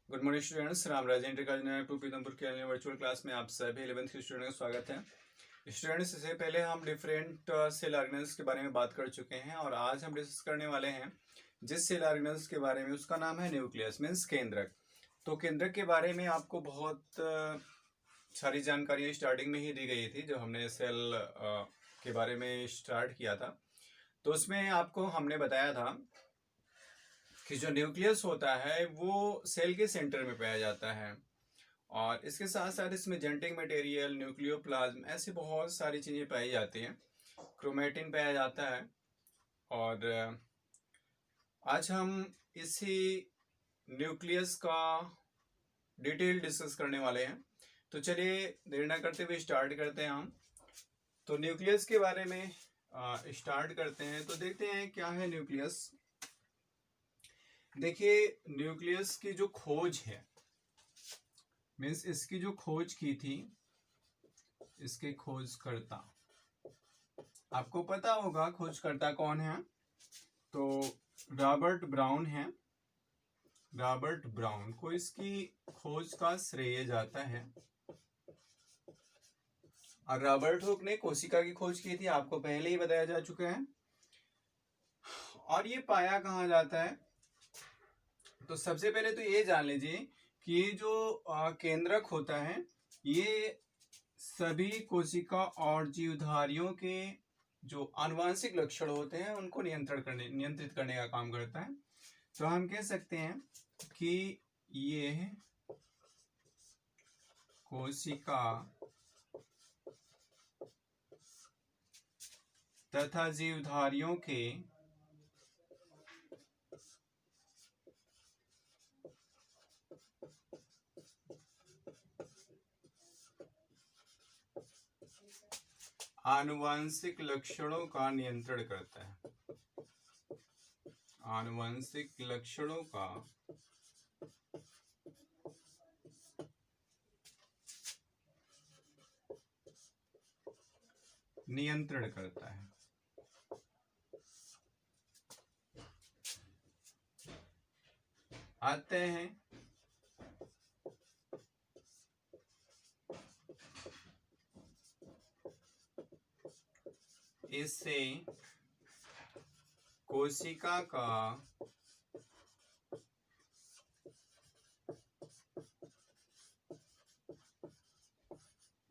Good morning students, Ramraj inter to Pitampur के virtual class में आप सभी 11th के स्टूडेंट का स्वागत है। स्टूडेंट्स, इससे पहले हम डिफरेंट सेल ऑर्गेनल्स के बारे में बात कर चुके हैं और आज हम डिस्कस करने वाले हैं जिस सेल ऑर्गेनल्स के बारे में, उसका नाम है न्यूक्लियस मीन्स केंद्रक। तो केंद्रक के बारे में आपको बहुत सारी जानकारियाँ स्टार्टिंग में ही दी गई थी जब हमने सेल के बारे में स्टार्ट किया था। तो उसमें आपको हमने बताया था कि जो न्यूक्लियस होता है वो सेल के सेंटर में पाया जाता है और इसके साथ साथ इसमें जेनेटिक मटेरियल, न्यूक्लियोप्लाज्म, ऐसी बहुत सारी चीज़ें पाई जाती हैं। क्रोमेटिन पाया जाता है और आज हम इसी न्यूक्लियस का डिटेल डिस्कस करने वाले हैं। तो चलिए देर ना करते हुए स्टार्ट करते हैं हम। तो न्यूक्लियस के बारे में स्टार्ट करते हैं। तो देखते हैं क्या है न्यूक्लियस। देखिए, न्यूक्लियस की जो खोज है, मीन्स इसकी जो खोज की थी, इसके खोजकर्ता, आपको पता होगा खोजकर्ता कौन है। तो रॉबर्ट ब्राउन है। रॉबर्ट ब्राउन को इसकी खोज का श्रेय जाता है और रॉबर्ट हुक ने कोशिका की खोज की थी, आपको पहले ही बताया जा चुका है। और ये पाया कहाँ जाता है, तो सबसे पहले तो ये जान लीजिए कि ये जो केंद्रक होता है ये सभी कोशिका और जीवधारियों के जो आनुवांशिक लक्षण होते हैं उनको नियंत्रित करने का काम करता है। तो हम कह सकते हैं कि ये कोशिका तथा जीवधारियों के आनुवांशिक लक्षणों का नियंत्रण करता है। आनुवांशिक लक्षणों का नियंत्रण करता है। आते हैं इससे कोशिका का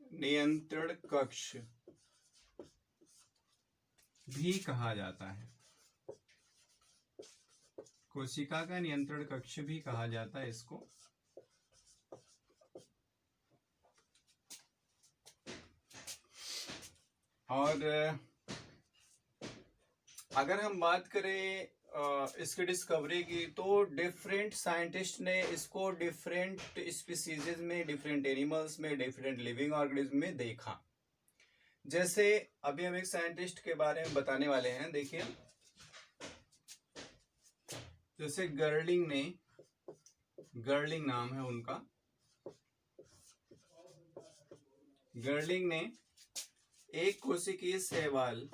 नियंत्रण कक्ष भी कहा जाता है। कोशिका का नियंत्रण कक्ष भी कहा जाता है इसको। और अगर हम बात करें इसकी डिस्कवरी की, तो डिफरेंट साइंटिस्ट ने इसको डिफरेंट स्पीसीज में, डिफरेंट एनिमल्स में, डिफरेंट लिविंग ऑर्गेनिज्म में देखा। जैसे अभी हम एक साइंटिस्ट के बारे में बताने वाले हैं। देखिए, जैसे गर्लिंग नाम है उनका। गर्लिंग ने एक कोशिकीय शैवाल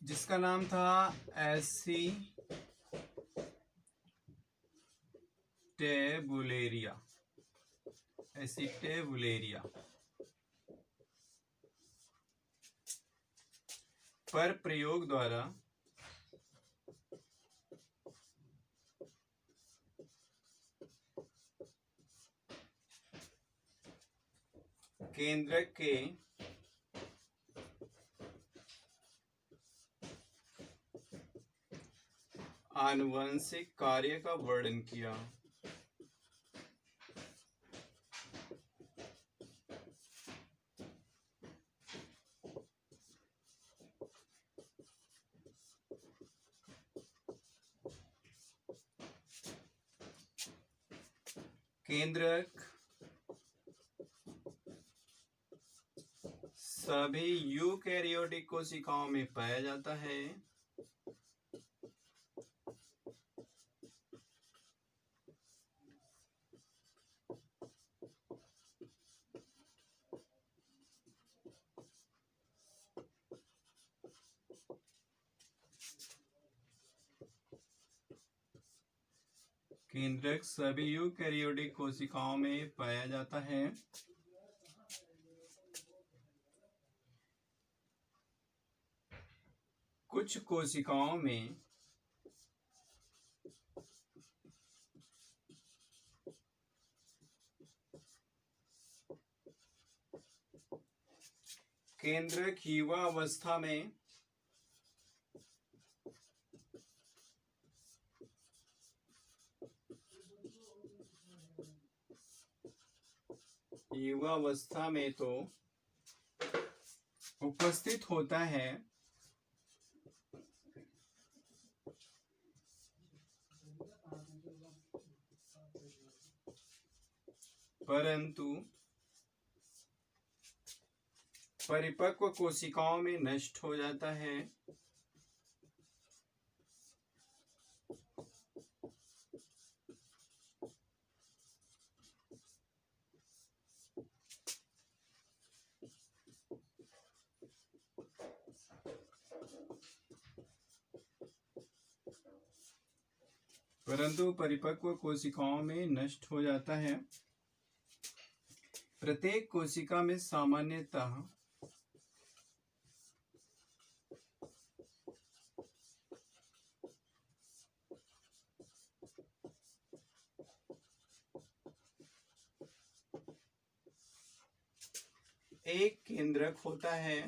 जिसका नाम था एसिटेबुलेरिया पर प्रयोग द्वारा केंद्रक के आनुवंशिक कार्य का वर्णन किया। केंद्रक सभी यूकैरियोटिक कोशिकाओं में पाया जाता है। केंद्रक सभी यूकैरियोटिक कोशिकाओं में पाया जाता है। कुछ कोशिकाओं में केंद्रक युवा अवस्था में तो उपस्थित होता है, परंतु परिपक्व कोशिकाओं में नष्ट हो जाता है। प्रत्येक कोशिका में सामान्यतः एक केंद्रक होता है।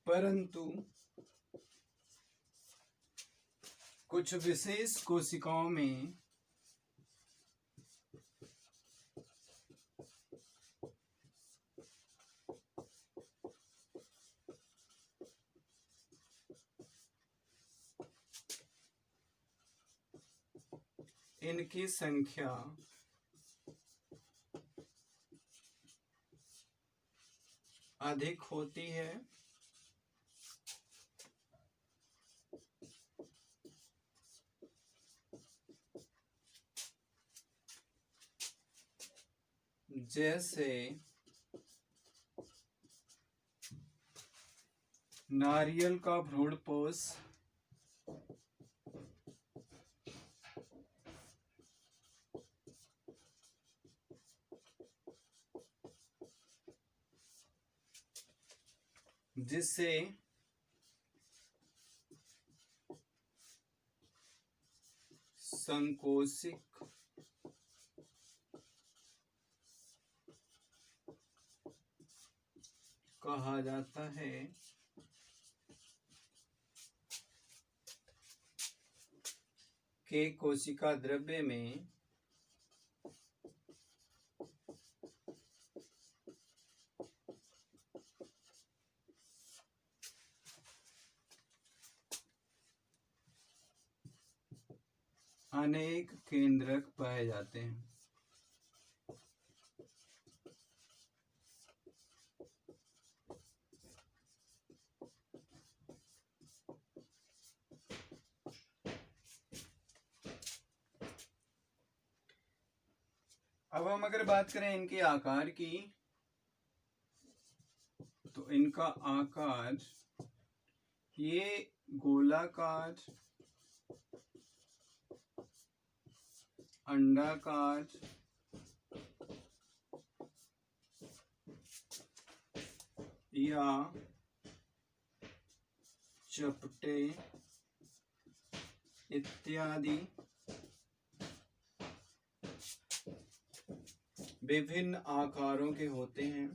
परंतु कुछ विशेष कोशिकाओं में इनकी संख्या अधिक होती है। जैसे नारियल का भ्रूणपोष, जिससे संकोशिक कहा जाता है। के कोशिका द्रव्य में अनेक केंद्रक पाए जाते हैं। अब हम अगर बात करें इनके आकार की, तो इनका आकार ये गोलाकार, अंडाकार या चपटे इत्यादि विभिन्न आकारों के होते हैं।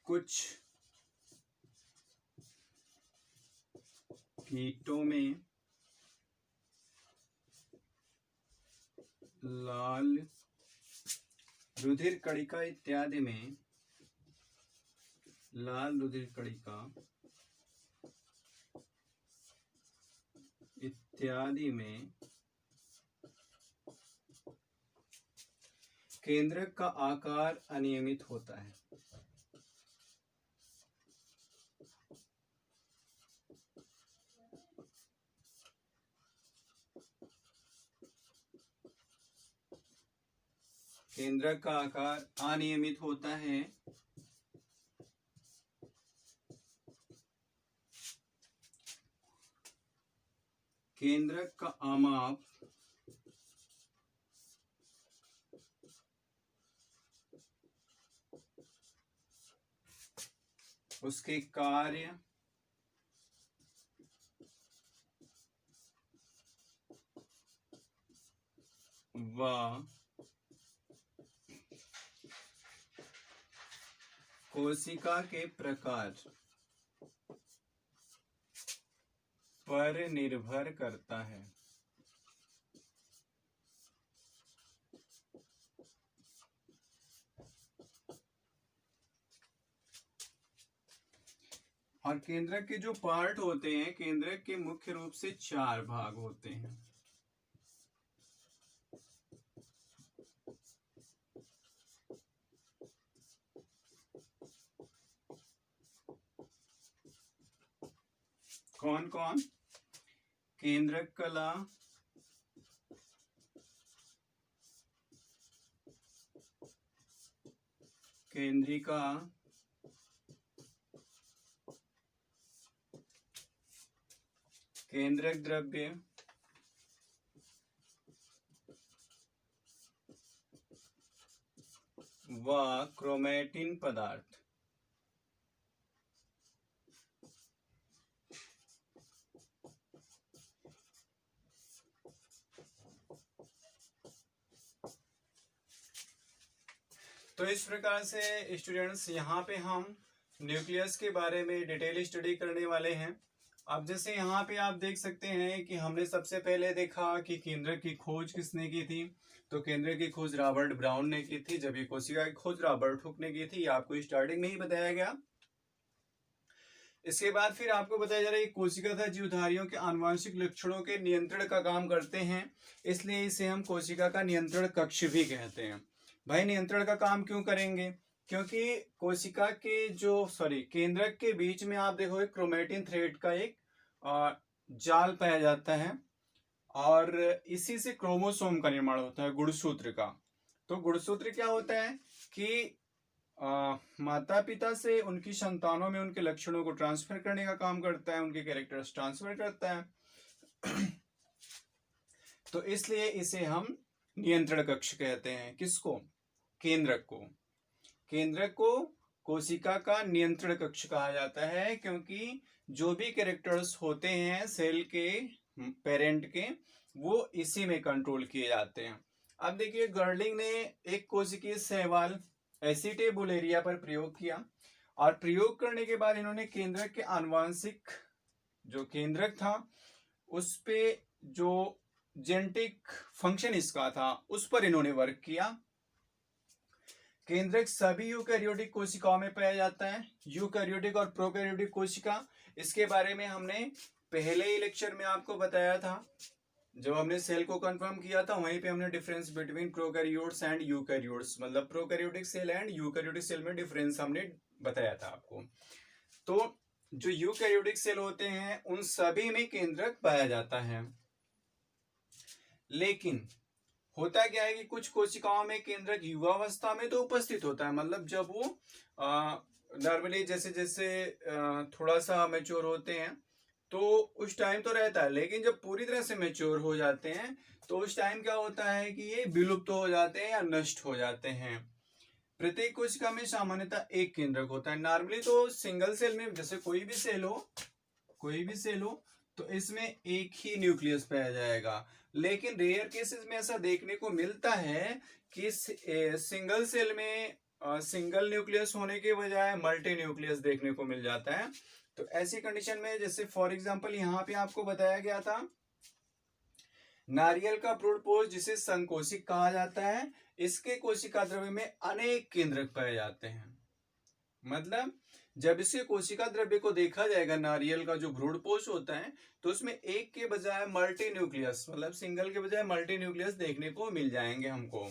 कुछ कीटों में लाल रुधिर कणिका इत्यादि में लाल रुधिर कणिका इत्यादि में केंद्रक का आकार अनियमित होता है। केंद्रक का आकार अनियमित होता है। केंद्रक का आमाप उसके कार्य व कोशिका के प्रकार पर निर्भर करता है। और केंद्रक के जो पार्ट होते हैं, केंद्रक के मुख्य रूप से 4 भाग होते हैं। कौन कौन? केंद्रक कला, केंद्रिका, केंद्रक द्रव्य, व क्रोमैटिन पदार्थ। तो इस प्रकार से स्टूडेंट्स यहाँ पे हम न्यूक्लियस के बारे में डिटेल स्टडी करने वाले हैं। अब जैसे यहाँ पे आप देख सकते हैं कि हमने सबसे पहले देखा कि केंद्रक की खोज किसने की थी। तो केंद्रक की खोज रॉबर्ट ब्राउन ने की थी, जबकि कोशिका की खोज रॉबर्ट हुक ने की थी। आपको स्टार्टिंग में ही बताया गया। इसके बाद फिर आपको बताया जा रहा है कि कोशिका तथा जीवधारियों के आनुवंशिक लक्षणों के नियंत्रण का काम करते हैं, इसलिए इसे हम कोशिका का नियंत्रण कक्ष भी कहते हैं। भाई नियंत्रण का काम क्यों करेंगे? क्योंकि कोशिका के केंद्रक के बीच में आप देखोगे क्रोमैटिन थ्रेड का एक जाल पाया जाता है, और इसी से क्रोमोसोम का निर्माण होता है, गुणसूत्र का। तो गुणसूत्र क्या होता है कि माता पिता से उनकी संतानों में उनके लक्षणों को ट्रांसफर करने का काम करता है, उनके कैरेक्टर्स ट्रांसफर करता है। तो इसलिए इसे हम नियंत्रण कक्ष कहते हैं। किसको? केंद्रक को। केंद्रक को कोशिका का नियंत्रण कक्ष कहा जाता है, क्योंकि जो भी कैरेक्टर्स होते हैं सेल के पेरेंट के, वो इसी में कंट्रोल किए जाते हैं। अब देखिए, गर्लिंग ने एक कोशिकीय शैवाल एसिटेबुलेरिया पर प्रयोग किया, और प्रयोग करने के बाद इन्होंने केंद्रक के आनुवांशिक जो केंद्रक था उस पे जो जेनेटिक फंक्शन इसका था उस पर इन्होंने वर्क किया। केंद्रक सभी यूकैरियोटिक कोशिकाओं में पाया जाता है, यूकैरियोटिक और प्रोकैरियोटिक कोशिका। इसके बारे में हमने पहले ही लेक्चर में आपको बताया था। जब हमने सेल को कंफर्म किया था वहीं पे हमने difference between prokaryotes and eukaryotes, मतलब prokaryotic cell and eukaryotic cell में डिफरेंस हमने बताया था आपको। तो जो यूकैरियोटिक सेल होते हैं उन सभी में केंद्रक पाया जाता है, लेकिन होता क्या है कि कुछ कोशिकाओं में केंद्रक युवावस्था में तो उपस्थित होता है, मतलब जब वो नॉर्मली जैसे जैसे थोड़ा सा मैच्योर होते हैं तो उस टाइम तो रहता है, लेकिन जब पूरी तरह से मैच्योर हो जाते हैं तो उस टाइम क्या होता है कि ये विलुप्त हो जाते हैं या नष्ट हो जाते हैं। प्रत्येक कोशिका में सामान्यतः एक केंद्रक होता है। नॉर्मली तो सिंगल सेल में जैसे कोई भी सेल हो तो इसमें एक ही न्यूक्लियस पाया जाएगा, लेकिन रेयर केसेस में ऐसा देखने को मिलता है कि सिंगल सेल में सिंगल न्यूक्लियस होने के बजाय मल्टी न्यूक्लियस देखने को मिल जाता है। तो ऐसी कंडीशन में जैसे फॉर एग्जांपल यहाँ पे आपको बताया गया था नारियल का प्रोटोपोज जिसे संकोशिक कहा जाता है, इसके कोशिका द्रव्य में अनेक केंद्रक पाए जाते हैं। मतलब जब इसके कोशिका द्रव्य को देखा जाएगा, नारियल का जो भ्रूणपोष होता है, तो उसमें एक के बजाय मल्टी न्यूक्लियस, मतलब सिंगल के बजाय मल्टी न्यूक्लियस देखने को मिल जाएंगे हमको।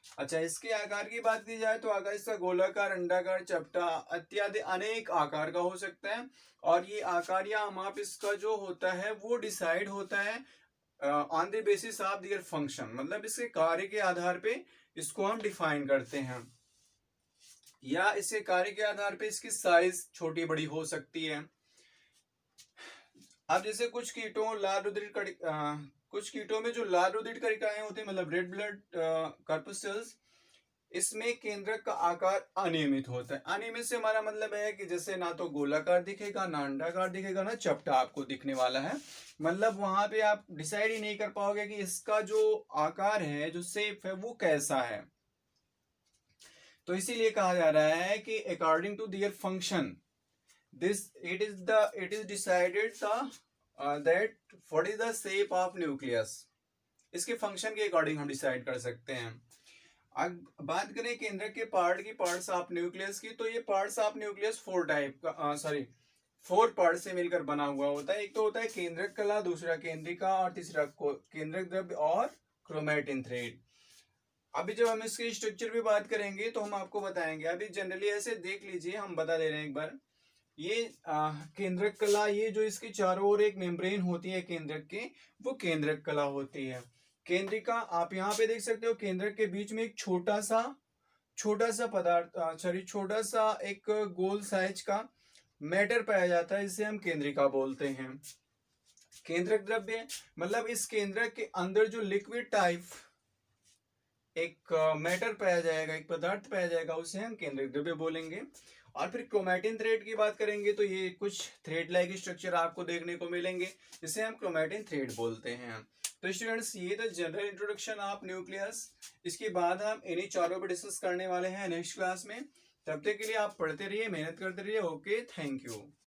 अच्छा, इसके आकार की बात की जाए तो आकार इसका गोलाकार, अंडाकार, चपटा इत्यादि अनेक आकार का हो सकता है। और ये आकार या माप इसका जो होता है वो डिसाइड होता है on the basis of their function, मतलब इसके कार्य के आधार पे इसको हम डिफाइन करते हैं, या इसके कार्य के आधार पे इसकी साइज छोटी बड़ी हो सकती है। अब जैसे कुछ कीटों लाल रुधिर कुछ कीटों में जो लाल रुधिर कणिकाएं होती है, मतलब रेड ब्लड कॉर्पस्कल्स, इसमें केंद्रक का आकार अनियमित होता है। अनियमित से हमारा मतलब है कि जैसे ना तो गोलाकार दिखेगा, ना अंडाकार दिखेगा, ना चपटा आपको दिखने वाला है। मतलब वहां पे आप डिसाइड ही नहीं कर पाओगे कि इसका जो आकार है, जो शेप है, वो कैसा है। तो इसीलिए कहा जा रहा है कि according to their function this it is decided the that what is the shape of nucleus, इसके फंक्शन के अकॉर्डिंग हम डिसाइड कर सकते हैं। अब बात करें केंद्रक के पार्ट्स ऑफ न्यूक्लियस की, तो ये parts of nucleus four part से मिलकर बना हुआ होता है। एक तो होता है केंद्रक कला, दूसरा केंद्रिका, और तीसरा केंद्रक द्रव्य और क्रोमैटिन थ्रेड। अभी जब हम इसके स्ट्रक्चर पे बात करेंगे तो हम आपको बताएंगे। अभी जनरली ऐसे देख लीजिए, हम बता दे रहे हैं एक बार। ये केंद्रक कला, ये जो इसके चारों ओर एक मेम्ब्रेन होती है केंद्रक के, वो केंद्रक कला होती है। केंद्रिका आप यहाँ पे देख सकते हो, केंद्रक के बीच में एक छोटा सा पदार्थ, सॉरी छोटा सा एक गोल साइज का मैटर पाया जाता है, जिसे हम केंद्रिका बोलते हैं। केंद्रक द्रव्य मतलब इस केंद्रक के अंदर जो लिक्विड टाइप एक मैटर पाया जाएगा, एक पदार्थ पाया जाएगा, उसे हम केंद्रक द्रव्य बोलेंगे। और फिर क्रोमैटिन थ्रेड की बात करेंगे तो ये कुछ थ्रेड लाइक स्ट्रक्चर आपको देखने को मिलेंगे, जिसे हम क्रोमैटिन थ्रेड बोलते हैं। तो स्टूडेंट्स, ये तो जनरल इंट्रोडक्शन ऑफ न्यूक्लियस। इसके बाद हम इन्हीं चारों पे डिस्कस करने वाले हैं नेक्स्ट क्लास में। तब तक के लिए आप पढ़ते रहिए, मेहनत करते रहिए। Okay, thank you.